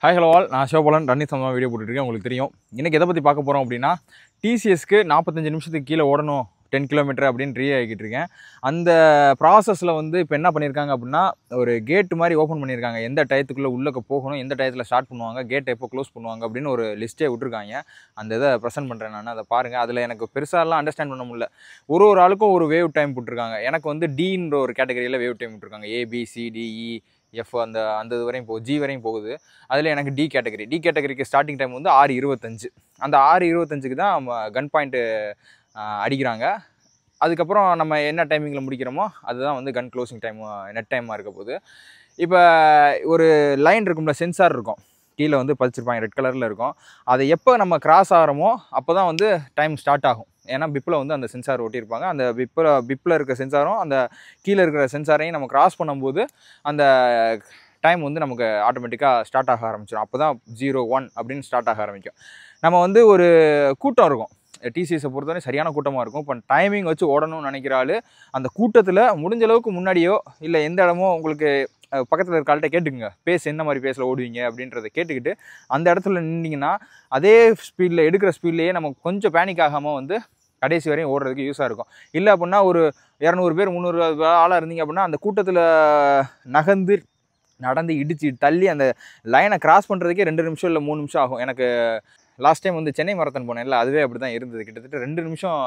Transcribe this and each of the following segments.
Hi hello all, நான் Sivabalan running சம்பந்தமாக video போட்டுருக்கேன். உங்களுக்கு தெரியும் இன்றைக்கி எதை பற்றி பார்க்க போகிறோம் அப்படின்னா, டிசிஎஸ்க்கு 45 நிமிஷத்துக்கு கீழே ஓடணும் 10 கிலோமீட்டர் அப்படின்னு ரீ ஆகிக்கிட்டு இருக்கேன். அந்த ப்ராசஸில் இப்போ என்ன பண்ணியிருக்காங்க அப்படின்னா, ஒரு கேட்டு மாதிரி ஓப்பன் பண்ணியிருக்காங்க. எந்த டயத்துக்குள்ளே உள்ளே போகணும், எந்த டயத்தில் ஸ்டார்ட் பண்ணுவாங்க, கேட்டை எப்போ க்ளோஸ் பண்ணுவாங்க அப்படின்னு ஒரு லிஸ்ட்டே விட்டுருக்காங்க. அந்த இதை ப்ரெசென்ட் பண்ணுறேன் நான், அதை பாருங்கள். அதில் எனக்கு பெருசாலாம் அண்டர்ஸ்டாண்ட் பண்ண முடியல. ஒரு ஆளுக்கும் ஒரு வேவ் டைம் போட்டிருக்காங்க. எனக்கு டின்ற ஒரு கேட்டகரியில் வேவ் டைம் விட்டுருக்காங்க. ABCDE எஃப் அந்த இது வரையும் போகுது, ஜி வரையும் போகுது. அதில் எனக்கு டி கேட்டகரிக்கு ஸ்டார்டிங் டைம் 6:25. அந்த 6:25க்கு தான் கன் பாயிண்ட்டு அடிக்கிறாங்க. அதுக்கப்புறம் நம்ம என்ன டைமிங்கில் முடிக்கிறோமோ அதுதான் கன் க்ளோசிங் டைம், நெட் டைமாக இருக்க போகுது. இப்போ ஒரு லைன் இருக்கும்ல, சென்சார் இருக்கும் கீழே பதிச்சிருப்பாங்க, ரெட் கலரில் இருக்கும். அதை எப்போ நம்ம கிராஸ் ஆகிறோமோ அப்போ தான் டைம் ஸ்டார்ட் ஆகும். ஏன்னா பிப்பில் அந்த சென்சார் ஒட்டியிருப்பாங்க. அந்த பிப்பில் இருக்கிற சென்சாரும் அந்த கீழே இருக்கிற சென்சாரையும் நம்ம கிராஸ் பண்ணும்போது அந்த டைம் நமக்கு ஆட்டோமேட்டிக்காக ஸ்டார்ட் ஆக ஆரம்பிச்சிடும். அப்போ தான் 01 அப்படின்னு ஸ்டார்ட் ஆக ஆரம்பிக்கும். நம்ம ஒரு கூட்டம் இருக்கும், டிசிஎஸை பொறுத்தவரை சரியான கூட்டமாக இருக்கும். இப்போ டைமிங் வச்சு ஓடணும்னு நினைக்கிறாள், அந்த கூட்டத்தில் முடிஞ்ச அளவுக்கு முன்னாடியோ இல்லை எந்த இடமோ உங்களுக்கு பக்கத்தில் இருக்க ஆள்கிட்ட கேட்டுக்குங்க, என்ன மாதிரி பேஸில் ஓடுவீங்க அப்படின்றத கேட்டுக்கிட்டு அந்த இடத்துல நின்றிங்கன்னா அதே ஸ்பீடில் எடுக்கிற ஸ்பீட்லேயே நம்ம கொஞ்சம் பேனிக் ஆகாமல் கடைசி வரையும் ஓடுறதுக்கு யூஸாக இருக்கும். இல்லை அப்படின்னா ஒரு 200 பேர் 300 ஆளாக இருந்தீங்க அப்படின்னா அந்த கூட்டத்தில் நடந்து இடித்து தள்ளி அந்த லைனை கிராஸ் பண்ணுறதுக்கே 2 நிமிஷம் இல்லை 3 நிமிஷம் ஆகும். எனக்கு லாஸ்ட் டைம் சென்னை மாரத்தான் போனேன்ல, அதுவே அப்படி தான் இருந்தது. கிட்டத்தட்ட 2 நிமிஷம்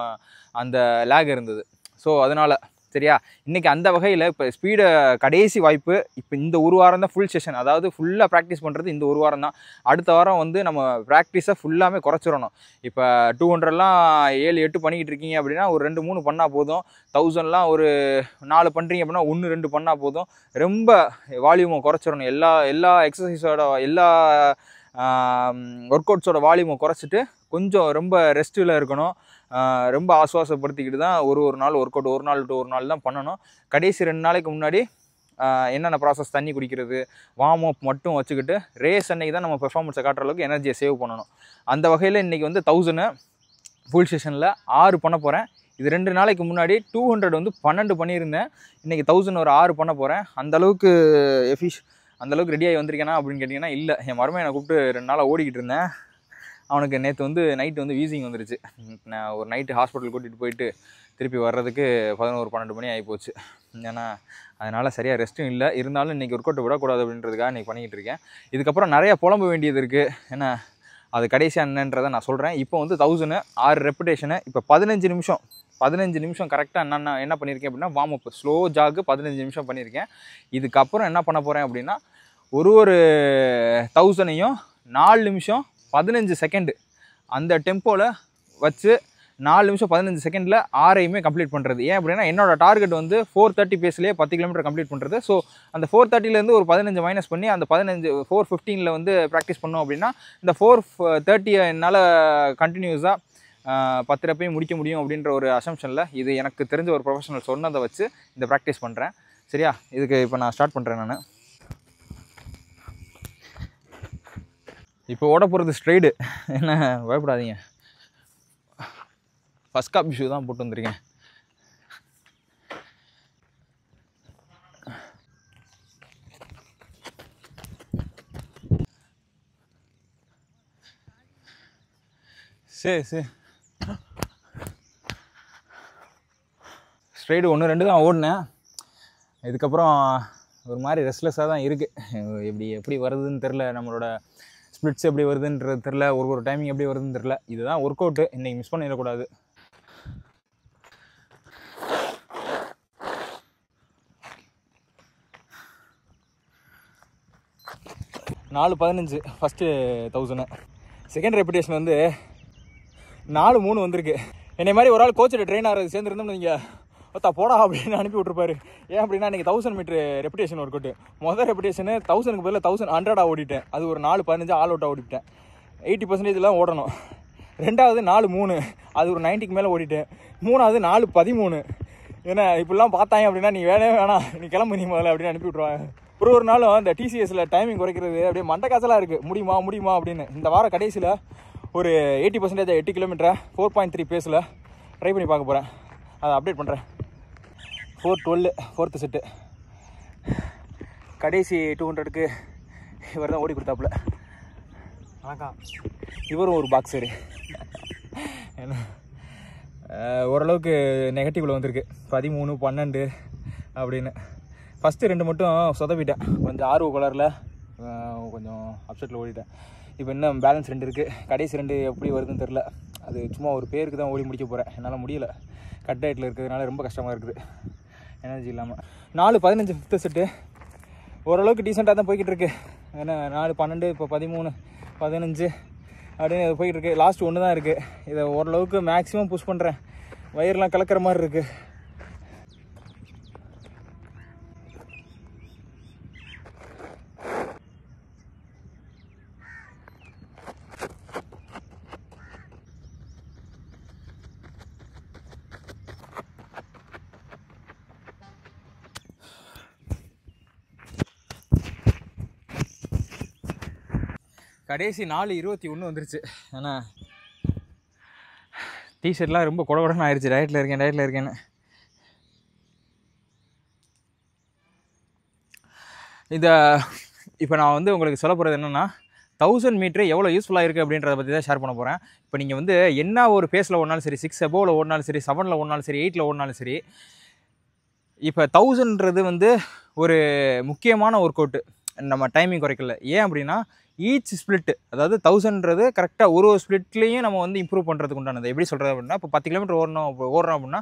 அந்த லேக் இருந்தது. ஸோ அதனால் சரியா, இன்றைக்கி அந்த வகையில் இப்போ ஸ்பீடை கடைசி வாய்ப்பு. இப்போ இந்த ஒரு வாரம் தான் ஃபுல் செஷன், அதாவது ஃபுல்லாக ப்ராக்டிஸ் பண்ணுறது இந்த ஒரு வாரம் தான். அடுத்த வாரம் நம்ம ப்ராக்டிஸை ஃபுல்லாமே குறைச்சிடணும். இப்போ 200லாம் 7-8 பண்ணிக்கிட்டு இருக்கீங்க அப்படின்னா ஒரு 2-3 பண்ணால் போதும். 1000லாம் ஒரு 4 பண்ணுறீங்க அப்படின்னா 1-2 பண்ணால் போதும். ரொம்ப வால்யூமை குறைச்சிடணும். எல்லா எக்ஸசைஸோட எல்லா ஒர்க் அவுட்ஸோட வால்யூமை குறைச்சிட்டு கொஞ்சம் ரொம்ப ரெஸ்ட்டில் இருக்கணும். ரொம்ப ஆசுவாசப்படுத்திக்கிட்டு தான் ஒரு நாள் ஒர்க் அவுட், ஒரு நாள் டு ஒரு நாள் தான் பண்ணணும். கடைசி 2 நாளைக்கு முன்னாடி என்னென்ன ப்ராசஸ், தண்ணி குடிக்கிறது, வார்ம் அப் மட்டும் வச்சுக்கிட்டு ரேஸ் அன்னைக்கு தான் நம்ம பெர்ஃபார்மன்ஸை காட்டுற அளவுக்கு எனர்ஜியை சேவ் பண்ணணும். அந்த வகையில் இன்றைக்கி 1000 ஃபுல் செஷனில் 6 பண்ண போகிறேன். இது 2 நாளைக்கு முன்னாடி 200 12 பண்ணியிருந்தேன். இன்றைக்கி 1000 ஒரு 6 பண்ண போகிறேன். அந்தளவுக்கு அந்தளவுக்கு ரெடியாகி வந்திருக்கேனா அப்படின்னு கேட்டிங்கன்னா இல்லை. என் மருமையை நான் கூப்பிட்டு 2 நாளாக ஓடிக்கிட்டு இருந்தேன். அவனுக்கு நேற்று நைட்டு வீசிங் வந்துருச்சு. நான் ஒரு நைட்டு ஹாஸ்பிட்டல் கூட்டிகிட்டு போயிட்டு திருப்பி வர்றதுக்கு 11-12 மணி ஆகிப்போச்சு. ஏன்னா அதனால் சரியாக ரெஸ்ட்டும் இல்லை. இருந்தாலும் இன்றைக்கி ஒர்க் அவுட் விடக்கூடாது அப்படின்றதுக்காக இன்றைக்கி பண்ணிக்கிட்டு இருக்கேன். இதுக்கப்புறம் நிறையா புலம்ப வேண்டியது இருக்குது. ஏன்னா அது கடைசியாக என்னன்றதை நான் சொல்கிறேன். இப்போ 1000 6 ரெப்புடேஷனு. இப்போ 15 நிமிஷம் கரெக்டாக என்ன பண்ணியிருக்கேன் அப்படின்னா, வார்ம் அப் ஸ்லோ ஜாகு 15 நிமிஷம் பண்ணியிருக்கேன். இதுக்கப்புறம் என்ன பண்ண போகிறேன் அப்படின்னா, ஒரு 1000ஐயும் 4 நிமிஷம் 15 செகண்டு அந்த டெம்போவில் வச்சு 4 நிமிஷம் 15 செகண்டில் 6ஐயுமே கம்ப்ளீட் பண்ணுறது. ஏன் அப்படின்னா என்னோடய டார்கெட் 4:30 பேஸ்லேயே 10 கிலோமீட்டர் கம்ப்ளீட் பண்ணுறது. ஸோ அந்த 4:30லேருந்து ஒரு 15 மைனஸ் பண்ணி அந்த 4:15 ப்ராக்டிஸ் பண்ணோம் அப்படின்னா இந்த 4:30 என்னால் கண்டினியூஸாக 10 ரெப்பையும் முடிக்க முடியும் அப்படின்ற ஒரு அசம்ஷனில், இது எனக்கு தெரிஞ்ச ஒரு ப்ரொஃபஷனல் சொன்னதை வச்சு இந்த ப்ராக்டிஸ் பண்ணுறேன். சரியா, இதுக்கு இப்போ நான் ஸ்டார்ட் பண்ணுறேன். நான் இப்போ ஓட போகிறது ஸ்ட்ரைடு, என்ன பயப்படாதீங்க. ஃபஸ்ட் காப்பி ஷூ தான் போட்டு வந்திருக்கேன். சரி ஸ்ட்ரைடு 1-2 தான் ஓடினேன். இதுக்கப்புறம் ஒரு மாதிரி ரெஸ்ட்லெஸ்ஸாக தான் இருக்குது. எப்படி வருதுன்னு தெரில, நம்மளோட ஸ்ப்ளிட்ஸ் எப்படி வருதுன்றது தெரில, ஒரு டைமிங் எப்படி வருதுன்னு தெரில. இதுதான் ஒர்க் அவுட்டு, இன்றைக்கி மிஸ் பண்ணிடக்கூடாது. நாலு 15 ஃபஸ்ட்டு 1000. செகண்ட் ரெப்புடேஷன் 4-3 வந்திருக்கு. என்னை மாதிரி ஒரு ஆள் கோச்சோட ட்ரெயின் ஆகிறது சேர்ந்துருந்தோம்னு நீங்கள் போடா அப்படின்னு அனுப்பி விட்ருப்பாரு. ஏன் அப்படின்னா இன்றைக்கி 1000 மீட்ரு ரெப்புடேஷன் ஒர்க் அவுட்டு. மொதல் ரெப்புடேஷனு 1000க்கு பதில் 1100 ஓடிட்டேன். அது ஒரு 4:15 ஆல் அவுட்டாக ஓடிட்டேன். 80% ஓடணும். ரெண்டாவது 4-3, அது ஒரு 90க்கு மேலே ஓடிட்டேன். மூணாவது 4:13. ஏன்னா இப்படிலாம் பார்த்தாங்க அப்படின்னா நீ வேணாம், நீ கிளம்பு நீ முதல்ல அப்படின்னு அனுப்பி விட்ருவாங்க. ஒரு நாளும் இந்த டிசிஎஸில் டைமிங் குறைக்கிறது அப்படியே மண்டை காசலாக இருக்குது. முடியுமா அப்படின்னு இந்த வார கடைசியில் ஒரு 80% 8 கிலோமீட்டரை 4.3 பேஸில் ட்ரை பண்ணி பார்க்க போகிறேன். அதை அப்டேட் பண்ணுறேன். 4:12 4th செட்டு. கடைசி 200க்கு இவர் தான் ஓடி கொடுத்தாப்புல. வணக்கம். இவரும் ஒரு பாக்ஸரு. ஏன்னா ஓரளவுக்கு நெகட்டிவில் வந்திருக்கு 13, 12 அப்படின்னு. ஃபஸ்ட்டு 2 மட்டும் சொதப்பிட்டேன், கொஞ்சம் ஆர்வ கலரில் கொஞ்சம் அப்செட்டில் ஓடிட்டேன். இப்போ இன்னும் பேலன்ஸ் 2 இருக்குது. கடைசி 2 எப்படி வருதுன்னு தெரில. அது சும்மா ஒரு பேருக்கு தான் ஓடி முடிக்க போகிறேன். என்னால் முடியலை, கட் டயட்டில் இருக்கிறதுனால ரொம்ப கஷ்டமாக இருக்குது, எனர்ஜி இல்லாமல். 4-15 ஃபிஃப்த்து செட்டு ஓரளவுக்கு டீசெண்டாக தான் போய்கிட்டு இருக்கு. ஏன்னா 4-12 இப்போ 13-15 அப்படின்னு அது போய்கிட்டு இருக்குது. லாஸ்ட் 1 தான் இருக்குது. இதை ஓரளவுக்கு மேக்ஸிமம் புஷ் பண்ணுறேன். வயிறுலாம் கலக்கிற மாதிரி இருக்குது. கடைசி 4:21 வந்துருச்சு. ஆனால் டிஷர்ட்லாம் ரொம்ப குடகுடன்னு ஆயிடுச்சு. டயட்டில் இருக்கேன்னு. இதை இப்போ நான் வந்து உங்களுக்கு சொல்ல போகிறது என்னென்னா, 1000 மீட்ரு எவ்வளோ யூஸ்ஃபுல்லாக இருக்குது அப்படின்றத பற்றி தான் ஷேர் பண்ண போகிறேன். இப்போ நீங்கள் வந்து என்ன ஒரு பேஸில் ஓடினாலும் சரி, 6 above ஓடினாலும் சரி, 7 ஓடினாலும் சரி, 8 ஓடினாலும் சரி, இப்போ 1000ன்றது வந்து ஒரு முக்கியமான ஒர்க் அவுட்டு நம்ம டைமிங் குறைக்கல. ஏன் அப்படின்னா, ஈச் ஸ்பிளிட், அதாவது 1000ன்றது கரெக்டாக ஒரு ஸ்பிளிட்லேயும் நம்ம வந்து இம்ப்ரூவ் பண்ணுறதுக்கு உண்டானது. எப்படி சொல்கிறது அப்படின்னா, இப்போ 10 கிலோமீட்டர் ஓடுறோம் அப்படின்னா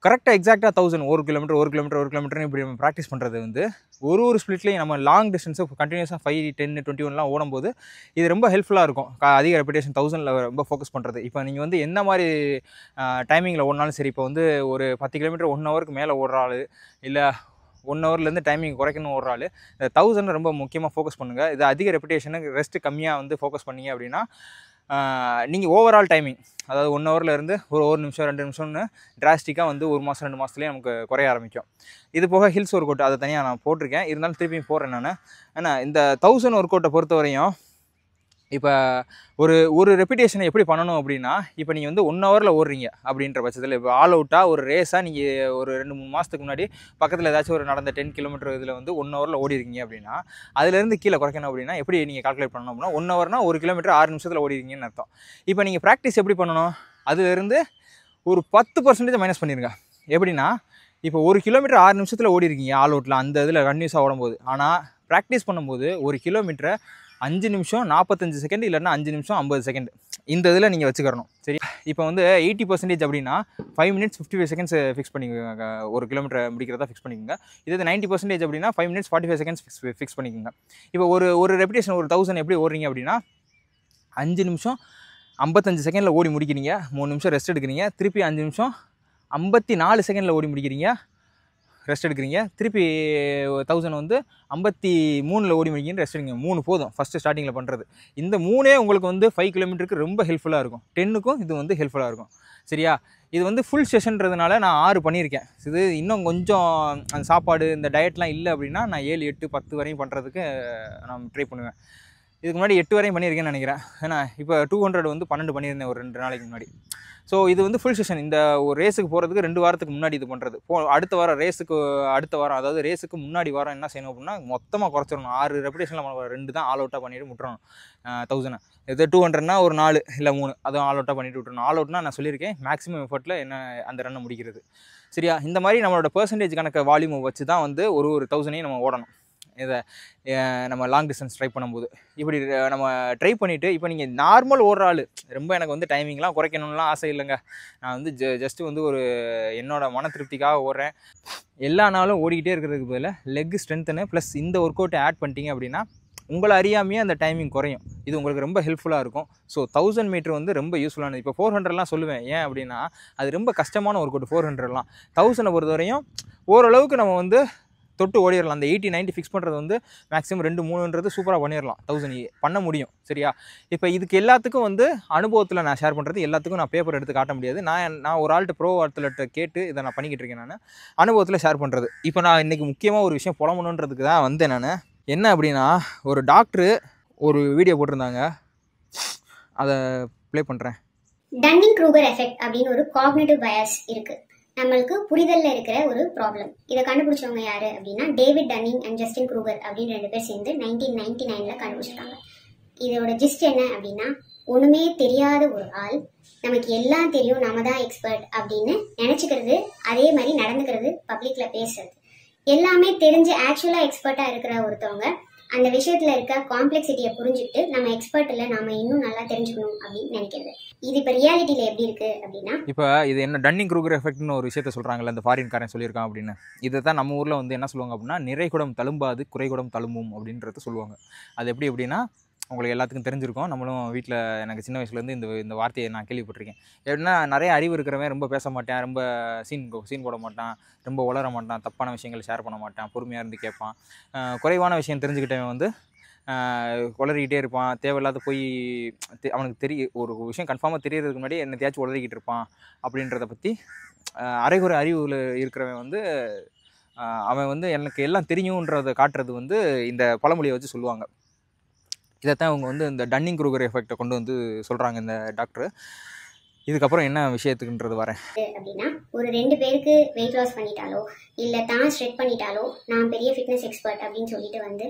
கரெக்டாக எக்ஸாக்டாக 1000 1 கிலோமீட்டர் இப்படி நம்ம ப்ராக்டிஸ் பண்ணுறது வந்து ஒரு ஸ்பிளிட்லேயும் நம்ம லாங் டிஸ்டன்ஸு கண்டினியூஸாக 5, 10, 21 ஓடும்போது இது ரொம்ப ஹெல்ப்ஃபுல்லாக இருக்கும். அதிக ரெப்பிடேஷன் 1000ல் ரொம்ப ஃபோக்கஸ் பண்ணுறது. இப்போ நீங்கள் வந்து என்ன மாதிரி டைமிங்கில் ஓடினாலும் சரி, இப்போ வந்து ஒரு 10 கிலோமீட்டர் 1 ஹவருக்கு மேலே ஓடுற ஆள், இல்லை 1 ஹவர்லேருந்து டைமிங் குறைக்கணும் ஒரு ஆள், இந்த 1000 ரொம்ப முக்கியமாக ஃபோக்கஸ் பண்ணுங்கள். இது அதிக ரெப்பிடேஷனுக்கு ரெஸ்ட்டு கம்மியாக வந்து ஃபோக்கஸ் பண்ணிங்க அப்படின்னா நீங்கள் ஓவரால் டைமிங், அதாவது 1 ஹவர்லேருந்து ஒரு நிமிஷம் 2 நிமிஷம்னு டிராஸ்டிக்காக வந்து 1 மாதம் 2 மாதத்துலேயே நமக்கு குறைய ஆரம்பிக்கும். இது போக ஹில்ஸ் ஒர்க் அவுட் அதை தனியாக நான் போட்டிருக்கேன், இருந்தாலும் திருப்பியும் போடுறேன் நான். ஏன்னா இந்த 1000 ஒர்க் அவுட்டை பொறுத்த வரையும் இப்போ ஒரு ரெப்பிடேஷனை எப்படி பண்ணணும் அப்படின்னா, இப்போ நீங்கள் வந்து 1 ஹவரில் ஓடுறீங்க அப்படின்ற பட்சத்தில், இப்போ ஆல் அவுட்டாக ஒரு ரேஸாக நீங்கள் ஒரு 2-3 மாதத்துக்கு முன்னாடி பக்கத்தில் ஏதாச்சும் ஒரு நடந்த 10 கிலோமீட்டர் இதில் வந்து 1 ஹவரில் ஓடிருக்கீங்க அப்படின்னா, அதுலேருந்து கீழே குறைக்கணும் அப்படின்னா எப்படி நீங்கள் கால்குலேட் பண்ணணும் அப்படின்னா, 1 ஹவர்னா 1 கிலோமீட்டர் 6 நிமிஷத்தில் ஓடிருக்கீங்கன்னு அர்த்தம். இப்போ நீங்கள் ப்ராக்டிஸ் எப்படி பண்ணணும், அதுலேருந்து ஒரு 10% மைனஸ் பண்ணிடுங்க. எப்படின்னா, இப்போ 1 கிலோமீட்டர் 6 நிமிஷத்தில் ஓடிருக்கீங்க ஆல் அவுட்டில், அந்த இதில் கன்டினியூஸாக ஓடும்போது. ஆனால் ப்ராக்டிஸ் பண்ணும்போது 1 கிலோமீட்டரை 5 நிமிஷம் 45 செகண்ட், இல்லைன்னா 5 நிமிஷம் 50 செகண்ட், இந்த இதில் நீங்கள் வச்சுக்கிறணும். சரி, இப்போ வந்து 80% அப்படின்னா 5 minutes 55 seconds ஃபிக்ஸ் பண்ணிக்கோங்க. 1 கிலோமீட்டர் முடிக்கிறதா ஃபிக்ஸ் பண்ணிக்கோங்க. இது 90% அப்படின்னா 5 minutes 45 seconds ஃபிக்ஸ் பண்ணிக்கோங்க. இப்போ ஒரு ரெப்பிடேஷன் ஒரு 1000 எப்படி ஓடுறீங்க அப்படின்னா, 5 நிமிஷம் 55 செகண்டில் ஓடி முடிக்கிறீங்க, 3 நிமிஷம் ரெஸ்ட் எடுக்கிறீங்க, திருப்பி 5 நிமிஷம் 54 செகண்டில் ஓடி முடிக்கிறீங்க, ரெஸ்ட் எடுக்கிறீங்க, திருப்பி 1000 வந்து 53ல் ஓடி முடிக்கிறீங்க, ரெஸ்ட் எடுங்க. 3 போதும் ஃபஸ்ட்டு ஸ்டார்டிங்கில் பண்ணுறது. இந்த 3 உங்களுக்கு வந்து 5 கிலோமீட்டருக்கு ரொம்ப ஹெல்ப்ஃபுல்லாக இருக்கும். 10க்கும் இது வந்து ஹெல்ப்ஃபுல்லாக இருக்கும். சரியா, இது வந்து ஃபுல் செஷன்றதுனால நான் 6 பண்ணியிருக்கேன். இது இன்னும் கொஞ்சம் அந்த சாப்பாடு இந்த டயட்லாம் இல்லை அப்படின்னா நான் 7, 8, 10 வரையும் பண்ணுறதுக்கு நான் ட்ரை பண்ணுவேன். இதுக்கு முன்னாடி 8 வரையும் பண்ணியிருக்கேன்னு நினைக்கிறேன். ஏன்னா இப்போ 200 வந்து 12 பண்ணியிருந்தேன் ஒரு 2 நாளைக்கு முன்னாடி. ஸோ இது வந்து ஃபுல் செஷன். இந்த ஒரு ரேஸுக்கு போகிறதுக்கு 2 வாரத்துக்கு முன்னாடி இது பண்ணுறது. அடுத்த வாரம் அடுத்த வாரம் அதாவது ரேஸுக்கு முன்னாடி வாரம் என்ன செய்யணும் அப்படின்னா, மொத்தமாக குறைச்சிடணும். 6 ரெப்பிடேஷனில் 2 தான் ஆல் அவுட்டாக பண்ணிவிட்டு விட்டுறணும். 1000 இது 200னா ஒரு 4 இல்லை 3 அதுவும் ஆல் அவுட்டாக பண்ணிவிட்டு விட்டுறணும். ஆல் அவுட்னா நான் சொல்லியிருக்கேன் மேக்ஸிமம் எஃபர்ட்டில் என்ன அந்த ரன்னை முடிக்கிறது. சரியா, இந்த மாதிரி நம்மளோட பெர்சன்டேஜ் கணக்கு வால்யூமை வச்சு தான் வந்து ஒரு 1000ஐயும் நம்ம ஓடணும். இதை நம்ம லாங் டிஸ்டன்ஸ் ட்ரை பண்ணும்போது இப்படி நம்ம ட்ரை பண்ணிவிட்டு, இப்போ நீங்கள் நார்மல் ஓடுற ஆள், ரொம்ப எனக்கு வந்து டைமிங்லாம் குறைக்கணும்லாம் ஆசை இல்லைங்க. நான் வந்து ஜஸ்ட்டு வந்து ஒரு என்னோடய மன திருப்திக்காக ஓடுறேன். எல்லா நாளும் ஓடிக்கிட்டே இருக்கிறதுக்கு பதில் லெக் ஸ்ட்ரென்த்துன்னு ப்ளஸ் இந்த ஒர்க் அவுட்டை ஆட் பண்ணிட்டீங்க அப்படின்னா உங்களை அறியாமையே அந்த டைமிங் குறையும். இது உங்களுக்கு ரொம்ப ஹெல்ப்ஃபுல்லாக இருக்கும். ஸோ 1000 மீட்டர் வந்து ரொம்ப யூஸ்ஃபுல்லானது. இப்போ 400லாம் சொல்லுவேன். ஏன் அப்படின்னா, அது ரொம்ப கஷ்டமான ஒர்க் அவுட் 400லாம். 1000 பொறுத்த வரையும் ஓரளவுக்கு நம்ம வந்து தொட்டு ஓடிடலாம். அந்த 80, 90 ஃபிக்ஸ் பண்ணுறது வந்து மேக்ஸிமம் 2, 3ன்றது சூப்பராக பண்ணிடலாம். 1000 பண்ண முடியும். சரியா, இப்போ இதுக்கு எல்லாத்துக்கும் வந்து அனுபவத்தில் நான் ஷேர் பண்ணுறது, எல்லாத்துக்கும் நான் பேப்பர் எடுத்து காட்ட முடியாது. நான் ஒரு ஆள்கிட்ட ப்ரோ அத்லெட்டை கேட்டு இதை நான் பண்ணிக்கிட்டு இருக்கேன். நான் அனுபவத்தில் ஷேர் பண்ணுறது. இப்போ நான் இன்றைக்கி முக்கியமாக ஒரு விஷயம் புலம்பணுன்றதுக்கு தான் வந்தேன். நான் என்ன அப்படின்னா, ஒரு டாக்டரு ஒரு வீடியோ போட்டிருந்தாங்க, அதை ப்ளே பண்ணுறேன். டன்னிங்-க்ரூகர் எஃபெக்ட் அப்படின்னு ஒரு காக்னிட்டிவ் பயாஸ் இருக்குது. நம்மளுக்கு புரிதலில் இருக்கிற ஒரு ப்ராப்ளம். இதை கண்டுபிடிச்சவங்க யார் அப்படின்னா, David Dunning and Justin Kruger அப்படின்னு 2 பேர் சேர்ந்து 1999ல் கண்டுபிடிச்சிருக்காங்க. இதோட ஜிஸ்ட் என்ன அப்படின்னா, ஒண்ணுமே தெரியாத ஒரு ஆள் நமக்கு எல்லாம் தெரியும், நம்ம தான் எக்ஸ்பர்ட் அப்படின்னு நினைச்சுக்கிறது, அதே மாதிரி நடந்துக்கிறது, பப்ளிக்ல பேசுறது, எல்லாமே தெரிஞ்சு ஆக்சுவலா எக்ஸ்பர்ட்டா இருக்கிற ஒருத்தவங்க அந்த விஷயத்துல இருக்க காம்ப்ளெக்சிட்டியை புரிஞ்சுட்டு நம்ம எக்ஸ்பர்ட் இல்ல, நாம இன்னும் நல்லா தெரிஞ்சுக்கணும் அப்படின்னு நினைக்கிறது. இது இப்ப ரியாலிட்டியில எப்படி இருக்கு அப்படின்னா, இப்போ இது என்ன டன்னிங் க்ரூகர் எஃபெக்ட்னு ஒரு விஷயத்த சொல்கிறாங்கல்ல, இந்த ஃபாரின்காரன் சொல்லியிருக்கான் அப்படின்னு. இதை தான் நம்ம ஊரில் வந்து என்ன சொல்லுவாங்க அப்படின்னா, நிறைகுடம் தழும்பாது குறைகுடம் தழும்பும் அப்படின்றத சொல்லுவாங்க. அது எப்படி எப்படின்னா, உங்களுக்கு எல்லாத்துக்கும் தெரிஞ்சிருக்கும். நம்மளும் வீட்டில் எனக்கு சின்ன வயசுலேருந்து இந்த வார்த்தையை நான் கேள்விப்பட்டிருக்கேன். எப்படின்னா, நிறைய அறிவு இருக்கிறவன் ரொம்ப பேச மாட்டான், ரொம்ப சீன் போட மாட்டான், ரொம்ப உளர மாட்டான், தப்பான விஷயங்கள் ஷேர் பண்ண மாட்டான், பொறுமையாக இருந்து கேட்பான். குறைவான விஷயம் தெரிஞ்சுக்கிட்டவன் வந்து உளறிக்கிட்டே இருப்பான். தேவையில்லாத போய் அவனுக்கு ஒரு விஷயம் கன்ஃபார்மாக தெரியறதுக்கு முன்னாடி என்னத்தையாச்சும் உளறிக்கிட்டு இருப்பான். அப்படின்றத பற்றி அரைகுறை அறிவில் இருக்கிறவன் வந்து அவன் வந்து எனக்கு எல்லாம் தெரியுன்றதை காட்டுறது வந்து இந்த பழமொழியை வச்சு சொல்லுவாங்க. இதைத்தான் அவங்க வந்து இந்த டன்னிங் க்ரூகர் எஃபெக்டை கொண்டு வந்து சொல்கிறாங்க இந்த டாக்டர். இதுக்கப்புறம் என்ன விஷயத்துக்குன்றது வரேன் அப்படின்னா, ஒரு 2 பேருக்கு வெயிட் லாஸ் பண்ணிட்டாலோ இல்ல தான் ஸ்ட்ரெட் பண்ணிட்டாலோ நான் பெரிய ஃபிட்னஸ் எக்ஸ்பர்ட் அப்படின்னு சொல்லிட்டு வந்து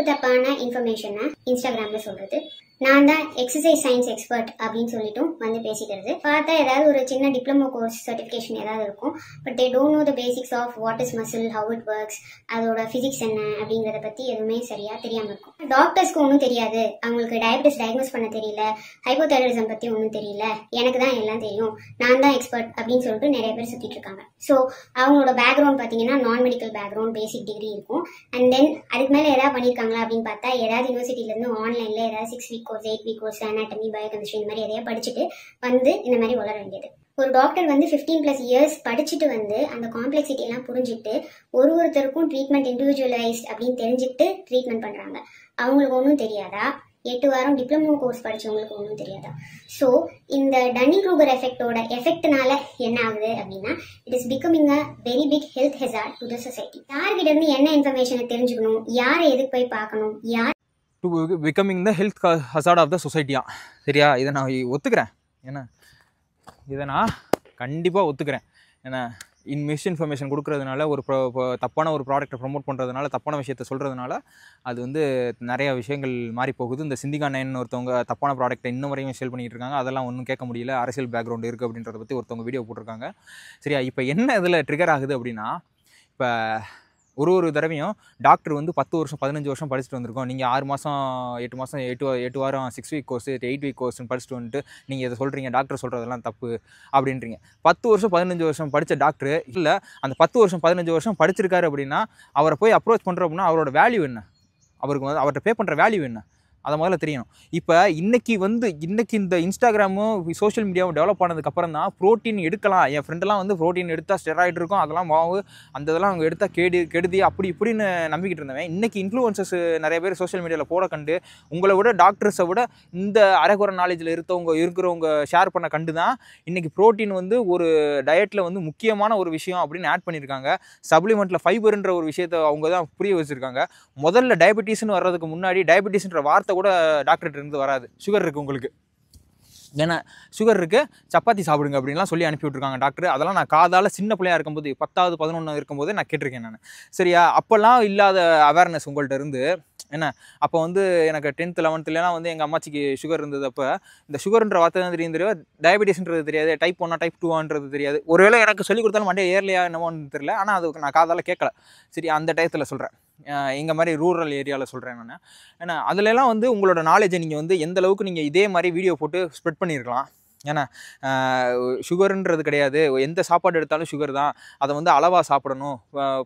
தப்பான இன்ஃபர்மேஷனை இன்ஸ்டாகிராம்ல சொல்றது, நான் தான் எக்ஸசைஸ் சயின்ஸ் எக்ஸ்பர்ட் அப்படின்னு சொல்லிட்டும் வந்து பேசிக்கிறது. பார்த்தா ஏதாவது ஒரு சின்ன டிப்ளமோ கோர்ஸ் சர்டிஃபிகேஷன் ஏதாவது இருக்கும், but they don't know the basics of what is muscle, how it works, அதோட பிசிக்ஸ் என்ன அப்படிங்கறத பத்தி எதுவுமே சரியா தெரியாம இருக்கும். டாக்டர்ஸ்க்கு ஒன்றும் தெரியாது, அவங்களுக்கு டயபெட்டிஸ் டயக்னோஸ் பண்ண தெரியல, ஹைப்போதைராய்டிசம் பத்தி ஒன்றும் தெரியல, எனக்கு தான் எல்லாம் தெரியும், நான் தான் எக்ஸ்பர்ட் அப்படின்னு சொல்லிட்டு நிறைய பேர் சுத்திட்டு இருக்காங்க. ஸோ அவங்களோட பேக்ரவுண்ட் பாத்தீங்கன்னா நான் மெடிக்கல் பேக்ரவுண்ட், பேசிக் டிகிரி இருக்கும். அண்ட் தென் அதுக்கு மேல ஏதாவது பண்ணிருக்காங்களா அப்படின்னு பார்த்தா, ஏதாவது யூனிவர்சிட்டில இருந்து ஆன்லைன்ல ஏதாவது 6 week course, 8 week course, anatomy, biochemistry இந்த மாதிரி எதையா படிச்சுட்டு வந்து இந்த மாதிரி வளர வேண்டியது. ஒரு டாக்டர் வந்து 15+ இயர்ஸ் படிச்சுட்டு வந்து அந்த காம்ப்ளெக்சிட்டி எல்லாம் புரிஞ்சுட்டு ஒருத்தருக்கும் ட்ரீட்மெண்ட் இண்டிவிஜுவலைஸ்ட் அப்படின்னு தெரிஞ்சுட்டு ட்ரீட்மெண்ட் பண்றாங்க. அவங்களுக்கு ஒன்றும் தெரியாதா? 8 வாரம் டிப்ளமோ கோர்ஸ் படிச்சவங்களுக்கு ஒன்றும் தெரியாதா? ஸோ இந்த டன்னிங் க்ரூகர் எஃபெக்டோட எஃபெக்ட்னால என்ன ஆகுது அப்படின்னா, it is becoming a very big health hazard to the society. யார்கிட்ட இருந்து என்ன இன்ஃபர்மேஷனை தெரிஞ்சுக்கணும், யாரை எதுக்கு போய் பார்க்கணும், யார் to becoming the health hazard of the சொசைட்டியா? சரியா? இதை நான் ஒத்துக்கிறேன். ஏன்னா இதை நான் கண்டிப்பாக ஒத்துக்கிறேன். ஏன்னா மிஸ்இன்ஃபர்மேஷன் கொடுக்கறதுனால, தப்பான ஒரு ப்ராடக்ட்டை ப்ரொமோட் பண்ணுறதுனால, தப்பான விஷயத்த சொல்கிறதுனால அது வந்து நிறைய விஷயங்கள் மாறி போகுது. இந்த சிந்திகா நயன் ஒருத்தவங்க தப்பான ப்ராடக்ட்டை இன்னும் வரையும் சேல் பண்ணிகிட்டு இருக்காங்க. அதெல்லாம் ஒன்றும் கேட்க முடியல. அரசியல் பேக்ரவுண்ட் இருக்குது அப்படின்றத பற்றி ஒருத்தவங்க வீடியோ போட்டிருக்காங்க. சரியா? இப்போ என்ன இதில் ட்ரிகர் ஆகுது அப்படின்னா, இப்போ ஒரு தடவையும் டாக்டர் வந்து 10 வருஷம் 15 வருஷம் படிச்சுட்டு வந்திருக்கோம், நீங்கள் 6 மாதம் 8 மாதம் 8 வாரம் 6 வீக் கோர்ஸ் 8 வீக் கோர்ஸ்னு படிச்சுட்டு வந்துட்டு நீங்கள் இதை சொல்கிறீங்க, டாக்டர் சொல்கிறதெல்லாம் தப்பு அப்படின்றீங்க. 10 வருஷம் 15 வருஷம் படித்த டாக்டர் இல்லை, அந்த 10 வருஷம் 15 வருஷம் படிச்சிருக்காரு அப்படின்னா அவரை போய் அப்ரோச் பண்ணுறோம் அப்படின்னா அவரோட வேல்யூ என்ன, அவருக்கு வந்து அவர்கிட்ட பே பண்ணுற வேல்யூ என்ன, அதை முதல்ல தெரியணும். இப்போ இன்னைக்கு இந்த இன்ஸ்டாகிராமும் சோஷியல் மீடியாவும் டெவலப் ஆனதுக்கப்புறம் தான் ப்ரோட்டீன் எடுக்கலாம். என் ஃப்ரெண்டெல்லாம் வந்து ப்ரோட்டீன் எடுத்தால் ஸ்டெராய்டு இருக்கும், அதெல்லாம் மாவு, அந்த இதெல்லாம் அவங்க எடுத்தால் கெடுதி அப்படி இப்படின்னு நம்பிக்கிட்டு இருந்தவன், இன்றைக்கி இன்ஃப்ளூயன்சஸ் நிறைய பேர் சோஷியல் மீடியாவில் போட கண்டு, உங்களை விட டாக்டர்ஸை விட இந்த அரைகுறை நாலேஜில் இருக்கிறவங்க ஷேர் பண்ண கண்டு தான் இன்றைக்கி ப்ரோட்டீன் வந்து ஒரு டயட்டில் வந்து முக்கியமான ஒரு விஷயம் அப்படின்னு ஆட் பண்ணியிருக்காங்க. சப்ளிமெண்ட்டில் ஃபைபர்ன்ற ஒரு விஷயத்தை அவங்க தான் புரிய வச்சுருக்காங்க. முதல்ல டயபெட்டிஸ்னு வர்றதுக்கு முன்னாடி டயபெட்டிஸ்ன்ற வார்த்தை கூட டாக்டர்கிட்ட இருந்து வராது. சுகர் இருக்குது உங்களுக்கு, ஏன்னா சுகர் இருக்குது, சப்பாத்தி சாப்பிடுங்க அப்படின்லாம் சொல்லி அனுப்பி விட்ருக்காங்க டாக்டர். அதெல்லாம் நான் காதால் சின்ன பிள்ளையாக இருக்கும்போது 10வது 11 இருக்கும்போது நான் கேட்டிருக்கேன் நான். சரியா? அப்போல்லாம் இல்லாத அவேர்னஸ் உங்கள்கிட்ட இருந்து என்ன, அப்போ வந்து எனக்கு 10th 11thலாம் வந்து எங்கள் அம்மாச்சிக்கு சுகர் இருந்தது. அப்போ இந்த சுகர்ன்ற வார்த்தை தான் தெரியும், டயபெட்டிஸ்ன்றது தெரியாது, டைப் 1 டைப் 2ன்றது தெரியாது. ஒருவேளை எனக்கு சொல்லிக் கொடுத்தாலும் மண்டே ஏர்லையா என்னமோன்னு தெரியல, ஆனால் அது நான் காதால் கேட்கல. சரி, அந்த டயத்தில் சொல்கிறேன், எங்கள் மாதிரி ரூரல் ஏரியாவில் சொல்கிறேன் நான். ஏன்னா அதுலலாம் வந்து உங்களோட நாலேஜை நீங்கள் வந்து எந்த அளவுக்கு நீங்கள் இதே மாதிரி வீடியோ போட்டு ஸ்ப்ரெட் பண்ணியிருக்கலாம். ஏன்னா சுகருன்றது கிடையாது, எந்த சாப்பாடு எடுத்தாலும் சுகர் தான், அதை வந்து அளவாக சாப்பிடணும்,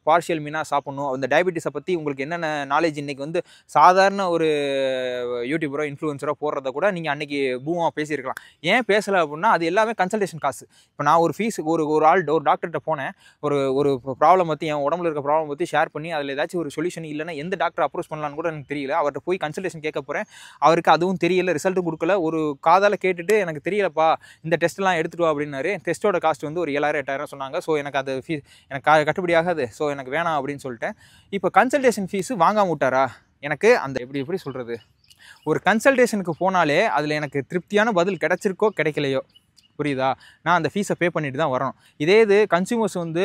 பார்ஷியல் மீனாக சாப்பிடணும். அந்த டயபெட்டிஸை பற்றி உங்களுக்கு என்னென்ன நாலேஜ் இன்றைக்கி வந்து சாதாரண ஒரு யூடியூபரோ இன்ஃப்ளூயன்சரோ போடுறத கூட நீங்கள் அன்றைக்கி பூமாக பேசியிருக்கலாம். ஏன் பேசலை அப்படின்னா, அது எல்லாமே கன்சல்டேஷன் காசு. இப்போ நான் ஒரு ஃபீஸ் ஒரு டாக்டர்கிட்ட போனேன், ஒரு ப்ராப்ளம் பற்றி, என் உடம்புல இருக்க ப்ராப்ளம் பற்றி ஷேர் பண்ணி அதில் ஏதாச்சும் ஒரு சொல்யூஷன் இல்லைன்னா எந்த டாக்டர் அப்ரோச் பண்ணலான்னு கூட எனக்கு தெரியல. அவர்கிட்ட போய் கன்சல்டேஷன் கேட்க போகிறேன், அவருக்கு அதுவும் தெரியல, ரிசல்ட்டும் கொடுக்கல. ஒரு காதால் கேட்டுட்டு எனக்கு தெரியலப்பா, இந்த டெஸ்ட்லாம் எடுத்துட்டு வா அப்படின்னாரு. டெஸ்ட்டோட காஸ்ட் வந்து ஒரு 7,000 8,000 சொன்னாங்க. ஸோ எனக்கு அது ஃபீஸ் எனக்கு கட்டுப்படி ஆகாது, ஸோ எனக்கு வேணாம் அப்படின்னு சொல்லிட்டேன். இப்போ கன்சல்டேஷன் ஃபீஸு வாங்காம விட்டாரா? எனக்கு அந்த எப்படி சொல்கிறது, ஒரு கன்சல்டேஷனுக்கு போனாலே அதில் எனக்கு திருப்தியான பதில் கிடைச்சிருக்கோ கிடைக்கலையோ, புரியுதா, நான் அந்த ஃபீஸை பே பண்ணிட்டு தான் வரணும். இதே இது கன்சியூமர்ஸ் வந்து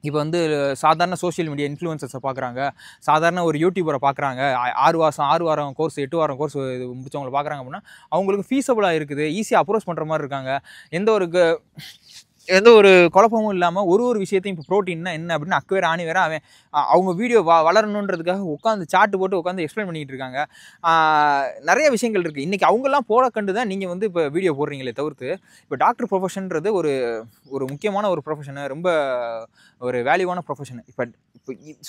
இப்போ வந்து சாதாரண சோஷியல் மீடியா இன்ஃப்ளூயன்சர்ஸை பார்க்குறாங்க, சாதாரண ஒரு யூடியூபரை பார்க்குறாங்க, 6 வாரம் கோர்ஸ் 8 வாரம் கோர்ஸ் இது முடிச்சவங்கள பார்க்குறாங்க அப்படின்னா, அவங்களுக்கு ஃபீஸபிளாக இருக்குது, ஈஸியாக அப்ரோச் பண்ணுற மாதிரி இருக்காங்க. எந்த ஒரு குழப்பமும் இல்லாமல் ஒரு விஷயத்தையும் இப்போ ப்ரோட்டீன்னா என்ன அப்படின்னு அக்கு ஆணி வேற அவன் அவங்க வீடியோ வளரணுன்றதுக்காக உட்காந்து சாட்டு போட்டு உட்காந்து எக்ஸ்பிளைன் பண்ணிகிட்டு இருக்காங்க. நிறைய விஷயங்கள் இருக்குது. இன்றைக்கி அவங்கெல்லாம் போட கண்டு தான் நீங்கள் வந்து இப்போ வீடியோ போடுறீங்களே தவிர்த்து, இப்போ டாக்டர் ப்ரொஃபஷன்றது ஒரு முக்கியமான ஒரு ப்ரொஃபஷனு, ரொம்ப ஒரு வேல்யூவான ப்ரொஃபஷனு. இப்போ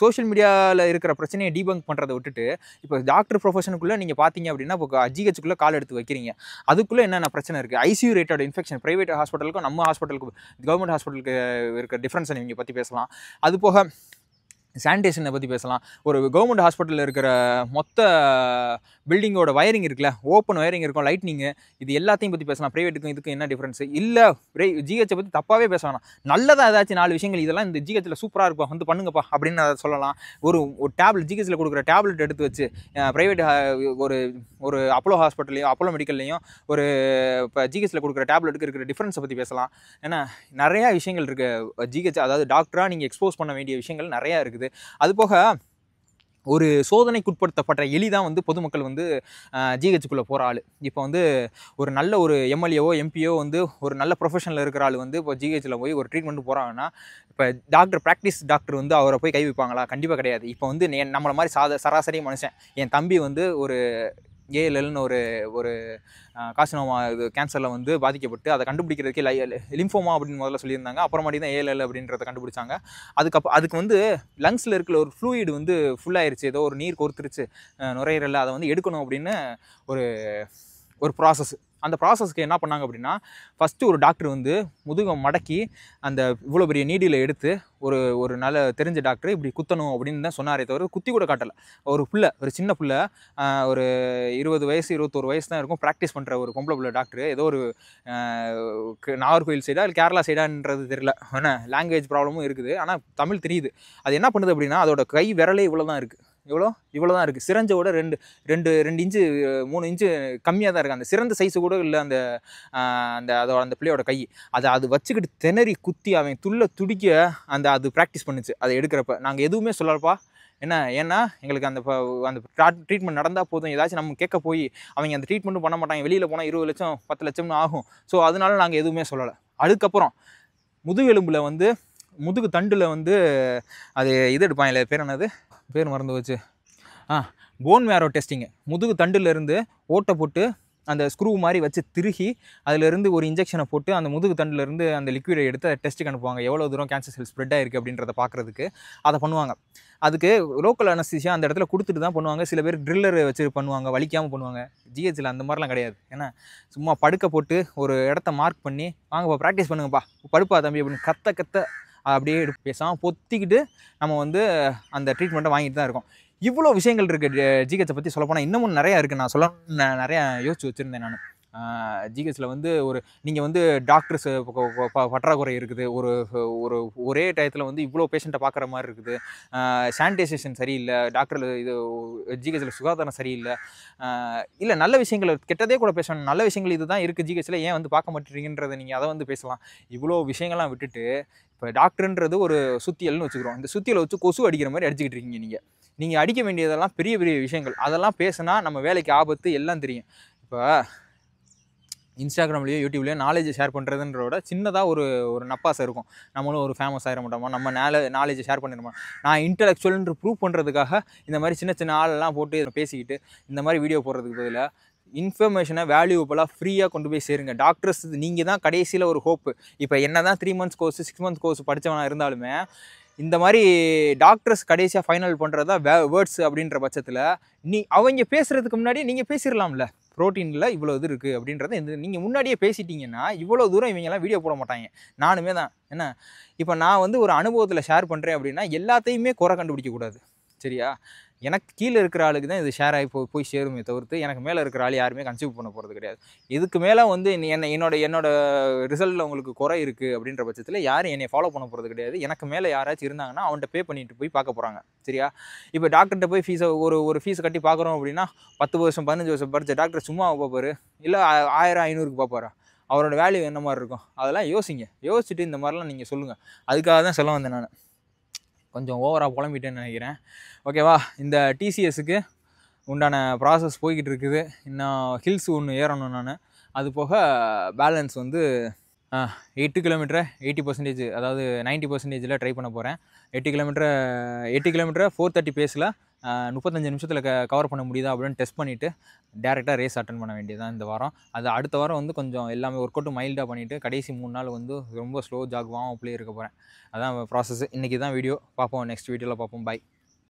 சோஷியல் மீடியாவில் இருக்கிற பிரச்சனையை டீபங்க் பண்ணுறதை விட்டுட்டு, இப்போ டாக்டர் ப்ரொஃபஷனுக்குள்ளே நீங்கள் பார்த்தீங்க அப்படின்னா, இப்போ ஜிஹெச்சுக்குள்ளே கால் எடுத்து வைக்கிறீங்க, அதுக்குள்ளே என்னென்ன பிரச்சனை இருக்குது, ஐசியூ ரேட்டோட இன்ஃபெக்ஷன் ப்ரைவேட் ஹாஸ்பிட்டலுக்கும் நம்ம ஹாஸ்பிட்டலுக்கு கவர்மெண்ட் ஹாஸ்பிட்டலுக்கு இருக்கிற டிஃப்ரென்ஸை நீங்கள் பற்றி பேசலாம். அது போக சானிடேஷனை பற்றி பேசலாம். ஒரு கவர்மெண்ட் ஹாஸ்பிட்டலில் இருக்கிற மொத்த பில்டிங்கோட வயரிங் இருக்குல்ல, ஓப்பன் வயரிங் இருக்கும், லைட்னிங்கு, இது எல்லாத்தையும் பற்றி பேசலாம். ப்ரைவேட்டுக்கும் இதுக்கும் என்ன டிஃப்ரென்ஸு இல்லை, ஜிஹெச்சை பற்றி தப்பாகவே பேச வேணாம். நல்லதாக ஏதாச்சும் 4 விஷயங்கள் இதெல்லாம் இந்த ஜிஹெச்சில் சூப்பராக இருக்கும், வந்து பண்ணுங்கப்பா அப்படின்னு அதை சொல்லலாம். ஒரு டேப்லெட் ஜிஹெச்சில் கொடுக்குற டேப்லெட் எடுத்து வச்சு ப்ரைவேட் ஒரு அப்போலோ ஹாஸ்பிட்டல்லையும் அப்போலோ மெடிக்கல்லையும் இப்போ ஜிஹெச்சில் கொடுக்குற டேப்லெட்டுக்கு இருக்கிற டிஃப்ரென்ஸை பற்றி பேசலாம். ஏன்னா நிறையா விஷயங்கள் இருக்குது ஜிஹெச், அதாவது டாக்டராக நீங்கள் எக்ஸ்போஸ் பண்ண வேண்டிய விஷயங்கள் நிறையா இருக்குது. அதுபோக ஒரு சோதனைக்குட்படுத்தப்பட்ட எலி தான் வந்து பொதுமக்கள் வந்து ஜிஹெச்சுக்குள்ளே போகிற ஆள். இப்போ வந்து ஒரு நல்ல ஒரு எம்எல்ஏவோ எம்பியோ வந்து ஒரு நல்ல ப்ரொஃபஷனில் இருக்கிற ஆள் வந்து இப்போ ஜிஹெச்சில் போய் ஒரு ட்ரீட்மெண்ட் போகிறாங்கன்னா, இப்போ ப்ராக்டிஸ் டாக்டர் வந்து அவரை போய் கை வைப்பாங்களா? கண்டிப்பாக கிடையாது. இப்போ வந்து நம்மளை மாதிரி சராசரி மனுஷன், என் தம்பி வந்து ஒரு ஏஎல்எல்னு ஒரு காசினோமா இது கேன்சரில் வந்து பாதிக்கப்பட்டு அதை கண்டுபிடிக்கிறதுக்கே லிம்ஃபோமா அப்படின்னு முதல்ல சொல்லியிருந்தாங்க. அப்புறமாட்டி தான் ஏஎல்எல் அப்படின்றத கண்டுபிடிச்சாங்க. அதுக்கு வந்து லங்ஸில் இருக்கிற ஒரு ஃப்ளூயிட் வந்து ஃபுல்லாகிருச்சு, ஏதோ ஒரு நீர் கோர்த்துருச்சு நுரையீரலில், அதை வந்து எடுக்கணும் அப்படின்னு ஒரு ப்ராசஸ். அந்த ப்ராசஸ்க்கு என்ன பண்ணாங்க அப்படின்னா, ஃபஸ்ட்டு ஒரு டாக்டர் வந்து முதுகம் மடக்கி அந்த இவ்வளோ பெரிய நீடியில் எடுத்து ஒரு நல்ல தெரிஞ்ச டாக்டர் இப்படி குத்தணும் அப்படின்னு தான் சொன்னாரே தவிர குத்தி கூட காட்டலை. ஒரு சின்ன பிள்ளை, ஒரு 20 வயசு 21 வயசு தான் இருக்கும், ப்ராக்டிஸ் பண்ணுற ஒரு பொம்பளை பிள்ளை டாக்டர், ஏதோ ஒரு நாகர்கோவில் சைடா இல்லை கேரளா சைடான்றது தெரியல, ஏன்னா லாங்குவேஜ் ப்ராப்ளமும் இருக்குது, ஆனால் தமிழ் தெரியுது. அது என்ன பண்ணுது அப்படின்னா, அதோட கை விரலே இவ்வளோ தான் இருக்குது, இவ்வளோ தான் இருக்குது. சிரஞ்சோட 2 இன்ச்சு 3 இன்ச்சு கம்மியாக தான் இருக்குது. அந்த சிறந்த சைஸு கூட இல்லை அந்த பிள்ளையோட கை. அது வச்சுக்கிட்டு திணறி குத்தி அவன் துடிக்க அது ப்ராக்டிஸ் பண்ணுச்சு. அதை எடுக்கிறப்ப நாங்கள் எதுவுமே சொல்லப்பா, ஏன்னா எங்களுக்கு அந்த ட்ரீட்மெண்ட் நடந்தால் போதும், ஏதாச்சும் நம்ம கேட்க போய் அவங்க அந்த ட்ரீட்மெண்ட்டும் பண்ண மாட்டாங்க, வெளியில் போனால் 20 லட்சம் 10 லட்சம்னு ஆகும். ஸோ அதனால நாங்கள் எதுவுமே சொல்லலை. அதுக்கப்புறம் முதுகெலும்பில் வந்து முதுகு தண்டில் வந்து அது இது எடுப்பாங்க, பேர் மறந்து வச்சு, போன் மேரோ டெஸ்டிங்கு. முதுகு தண்டுலேருந்து ஓட்டை போட்டு அந்த ஸ்க்ரூ மாதிரி வச்சு திருகி அதிலேருந்து ஒரு இன்ஜெக்ஷனை போட்டு அந்த முதுகு தண்டுலேருந்து அந்த லிக்விடை எடுத்து அதை டெஸ்ட்டுக்கு அனுப்புவாங்க, எவ்வளோ தூரம் கேன்சர் செல் ஸ்ப்ரெட் ஆகிருக்கு அப்படின்றத பார்க்குறதுக்கு. அதை பண்ணுவாங்க. அதுக்கு லோக்கல் அனஸ்தீசியா அந்த இடத்துல கொடுத்துட்டு தான் பண்ணுவாங்க. சில பேர் ட்ரில்லர் வச்சு பண்ணுவாங்க, வலிக்காமல் பண்ணுவாங்க. ஜிஹெச்சில் அந்த மாதிரிலாம் கிடையாது. ஏன்னா சும்மா படுக்க போட்டு ஒரு இடத்த மார்க் பண்ணி, வாங்கப்பா ப்ராக்டிஸ் பண்ணுங்கப்பா, படுப்பா தம்பி அப்படின்னு கத்த அப்படியே பேசாமல் பொத்திக்கிட்டு நம்ம வந்து அந்த ட்ரீட்மெண்ட்டை வாங்கிட்டு தான் இருக்கோம். இவ்வளோ விஷயங்கள் இருக்குது ஜிஹெச்சை பற்றி சொல்லப்போனால். இன்னமும் நிறையா இருக்குது. நான் நிறையா யோசிச்சு வச்சுருந்தேன். நான் ஜிஹெச்சில் வந்து நீங்கள் வந்து டாக்டர்ஸ் பற்றாக்குறை இருக்குது. ஒரே டயத்தில் வந்து இவ்வளோ பேஷண்ட்டை பார்க்குற மாதிரி இருக்குது. சானிடைசேஷன் சரியில்லை, டாக்டர் இது ஜிஹெச்சில் சுகாதாரம் சரியில்லை. இல்லை நல்ல விஷயங்கள் கெட்டதே கூட பேசணும். நல்ல விஷயங்கள் இது தான் இருக்குது ஜிஹெச்சில், ஏன் வந்து பார்க்க மாட்டேறீங்கன்றதை நீங்கள் அதை வந்து பேசலாம். இவ்வளோ விஷயங்கள்லாம் விட்டுட்டு இப்போ டாக்டர்ன்றது ஒரு சுத்தியல்னு வச்சுக்கிறோம். இந்த சுத்தியலை வச்சு கொசு அடிக்கிற மாதிரி அடிச்சுக்கிட்டு இருக்கீங்க. நீங்கள் அடிக்க வேண்டியதெல்லாம் பெரிய விஷயங்கள். அதெல்லாம் பேசினா நம்ம வேலைக்கு ஆபத்து எல்லாம் தெரியும். இப்போ இன்ஸ்டாகிராம்லேயோ யூடியூப்லேயோ நாலேஜை ஷேர் பண்ணுறதுன்றோட சின்னதாக ஒரு நப்பாசை இருக்கும். நம்மளும் ஒரு ஃபேமஸ் ஆகிட மாட்டோமா, நம்ம நாலேஜை ஷேர் பண்ணிடுமா, நான் இன்டலெக்சுவல்ன்ற ப்ரூவ் பண்ணுறதுக்காக இந்த மாதிரி சின்ன ஆளெல்லாம் போட்டு பேசிக்கிட்டு இந்த மாதிரி வீடியோ போடுறதுக்கு பதிலாக இன்ஃபர்மேஷனை வேல்யூபலாக ஃப்ரீயாக கொண்டு போய் சேருங்க. டாக்டர்ஸ் நீங்கள் தான் கடைசியில் ஒரு ஹோப்பு. இப்போ என்ன தான் 3 months கோர்ஸ் 6 months கோர்ஸ் படித்தவனாக இருந்தாலுமே இந்த மாதிரி டாக்டர்ஸ் கடைசியாக ஃபைனல் பண்ணுறது தான் வேர்ட்ஸ் அப்படின்ற பட்சத்தில் அவங்க பேசுகிறதுக்கு முன்னாடி நீங்கள் பேசிடலாம்ல. ப்ரோட்டீனில் இவ்வளோ இது இருக்குது அப்படின்றத நீங்கள் முன்னாடியே பேசிட்டீங்கன்னா இவ்வளோ தூரம் இவங்கெல்லாம் வீடியோ போட மாட்டாங்க. நானுமே தான். என்ன இப்போ நான் வந்து ஒரு அனுபவத்தில் ஷேர் பண்ணுறேன் அப்படின்னா எல்லாத்தையுமே குறை கண்டுபிடிக்கக்கூடாது. சரியா? எனக்கு கீழே இருக்கிற ஆளுக்கு தான் இது ஷேர் ஆகி போய் சேருமே தவிர்த்து எனக்கு மேலே இருக்கிற ஆள் யாருமே கன்சியூம் பண்ண போகிறது கிடையாது. இதுக்கு மேலே வந்து என்னோட ரிசல்ட்டில் உங்களுக்கு குறை இருக்குது அப்படின்ற பட்சத்தில் யாரும் என்னை ஃபாலோ பண்ண போகிறது கிடையாது. எனக்கு மேலே யாராச்சும் இருந்தாங்கன்னா அவன்கிட்ட பே பண்ணிட்டு போய் பார்க்க போகிறாங்க. சரியா? இப்போ டாக்டர்கிட்ட போய் ஒரு ஃபீஸை கட்டி பார்க்குறோம் அப்படின்னா 10 வருஷம் 15 வருஷம் படித்த டாக்டர் சும்மா பார்ப்பாரு, இல்லை 1000-500க்கு பார்ப்பாரா? அவரோட வேல்யூ என்ன மாதிரி இருக்கும்? அதெல்லாம் யோசிச்சுட்டு இந்த மாதிரிலாம் நீங்கள் சொல்லுங்கள். அதுக்காக தான் சொல்ல வந்தேன் நான். கொஞ்சம் ஓவராக புலம்பிட்டேன்னு நினைக்கிறேன். ஓகேவா, இந்த டிசிஎஸ்க்கு உண்டான ப்ராசஸ் போய்கிட்டு இருக்குது. இன்னும் ஹில்ஸ் ஒன்று ஏறணும் நான். அது போக பேலன்ஸ் வந்து 8 கிலோமீட்டரை 80%, அதாவது 90%ல் ட்ரை பண்ண போகிறேன். 8 கிலோமீட்டரை 430 பேஸில் 35 நிமிஷத்தில் கவர் பண்ண முடியுதா அப்படின்னு டெஸ்ட் பண்ணிவிட்டு டேரெக்டாக ரேஸ் அட்டன் பண்ண வேண்டியதுதான் இந்த வாரம். அது அடுத்த வாரம் வந்து கொஞ்சம் எல்லாமே ஒர்க் அவுட்டும் மைல்டாக பண்ணிவிட்டு கடைசி 3 நாள் வந்து ரொம்ப ஸ்லோ ஜாக் வார்ம் அப்லேயே இருக்க போகிறேன். அதான் ப்ராசஸ். இன்றைக்கி தான் வீடியோ. பார்ப்போம், நெக்ஸ்ட் வீடியோவில் பார்ப்போம். பை.